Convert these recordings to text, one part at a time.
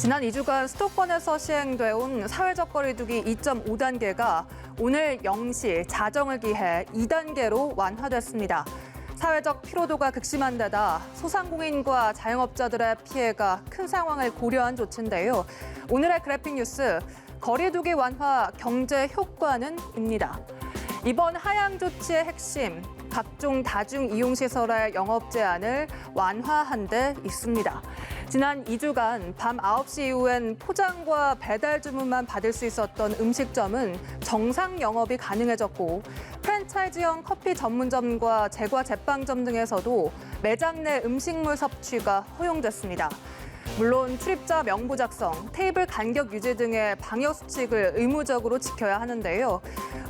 지난 2주간 수도권에서 시행돼 온 사회적 거리두기 2.5단계가 오늘 0시 자정을 기해 2단계로 완화됐습니다. 사회적 피로도가 극심한 데다 소상공인과 자영업자들의 피해가 큰 상황을 고려한 조치인데요. 오늘의 그래픽 뉴스, 거리두기 완화 경제 효과는입니다. 이번 하향 조치의 핵심, 각종 다중이용시설의 영업 제한을 완화한 데 있습니다. 지난 2주간 밤 9시 이후엔 포장과 배달 주문만 받을 수 있었던 음식점은 정상 영업이 가능해졌고, 프랜차이즈형 커피 전문점과 제과 제빵점 등에서도 매장 내 음식물 섭취가 허용됐습니다. 물론 출입자 명부 작성, 테이블 간격 유지 등의 방역 수칙을 의무적으로 지켜야 하는데요.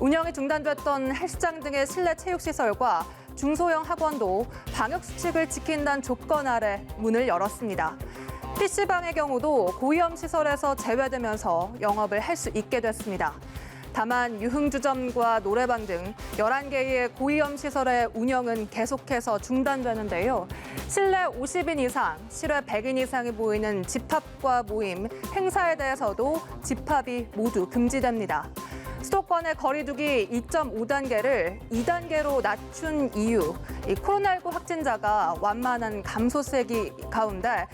운영이 중단됐던 헬스장 등의 실내 체육시설과 중소형 학원도 방역 수칙을 지킨다는 조건 아래 문을 열었습니다. PC방의 경우도 고위험 시설에서 제외되면서 영업을 할 수 있게 됐습니다. 다만 유흥주점과 노래방 등 11개의 고위험 시설의 운영은 계속해서 중단되는데요. 실내 50인 이상, 실외 100인 이상이 모이는 집합과 모임, 행사에 대해서도 집합이 모두 금지됩니다. 수도권의 거리두기 2.5단계를 2단계로 낮춘 이유, 코로나19 확진자가 완만한 감소세기 가운데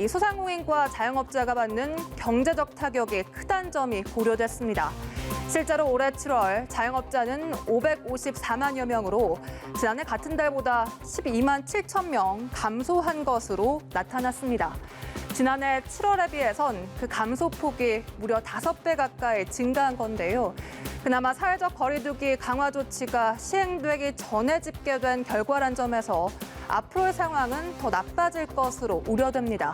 소상공인과 자영업자가 받는 경제적 타격이 크다는 점이 고려됐습니다. 실제로 올해 7월 자영업자는 554만여 명으로 지난해 같은 달보다 12만 7천 명 감소한 것으로 나타났습니다. 지난해 7월에 비해선 그 감소폭이 무려 5배 가까이 증가한 건데요. 그나마 사회적 거리두기 강화 조치가 시행되기 전에 집계된 결과란 점에서 앞으로의 상황은 더 나빠질 것으로 우려됩니다.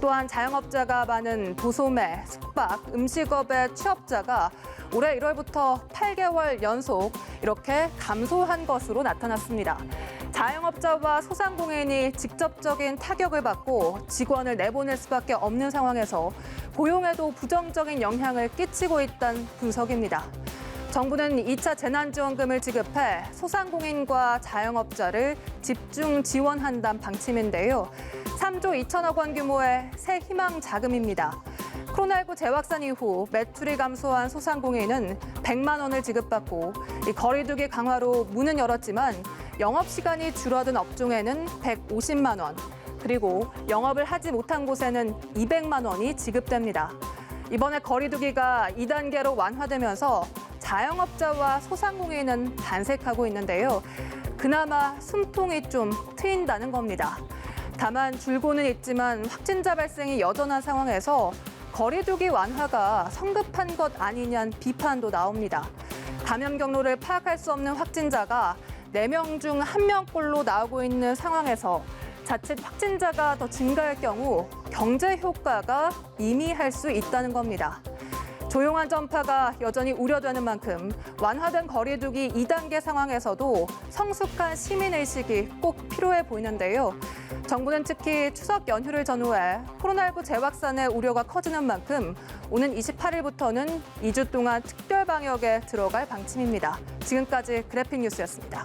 또한 자영업자가 많은 도소매, 숙박, 음식업의 취업자가 올해 1월부터 8개월 연속 이렇게 감소한 것으로 나타났습니다. 자영업자와 소상공인이 직접적인 타격을 받고 직원을 내보낼 수밖에 없는 상황에서 고용에도 부정적인 영향을 끼치고 있다는 분석입니다. 정부는 2차 재난지원금을 지급해 소상공인과 자영업자를 집중 지원한다는 방침인데요. 3조 2천억 원 규모의 새 희망 자금입니다. 코로나19 재확산 이후 매출이 감소한 소상공인은 100만 원을 지급받고 거리두기 강화로 문은 열었지만 영업시간이 줄어든 업종에는 150만 원, 그리고 영업을 하지 못한 곳에는 200만 원이 지급됩니다. 이번에 거리두기가 2단계로 완화되면서 자영업자와 소상공인은 반색하고 있는데요. 그나마 숨통이 좀 트인다는 겁니다. 다만 줄고는 있지만 확진자 발생이 여전한 상황에서 거리두기 완화가 성급한 것 아니냐는 비판도 나옵니다. 감염 경로를 파악할 수 없는 확진자가 4명 중 1명꼴로 나오고 있는 상황에서 자칫 확진자가 더 증가할 경우 경제 효과가 미미할 수 있다는 겁니다. 조용한 전파가 여전히 우려되는 만큼 완화된 거리두기 2단계 상황에서도 성숙한 시민의식이 꼭 필요해 보이는데요. 정부는 특히 추석 연휴를 전후해 코로나19 재확산의 우려가 커지는 만큼 오는 28일부터는 2주 동안 특별 방역에 들어갈 방침입니다. 지금까지 그래픽 뉴스였습니다.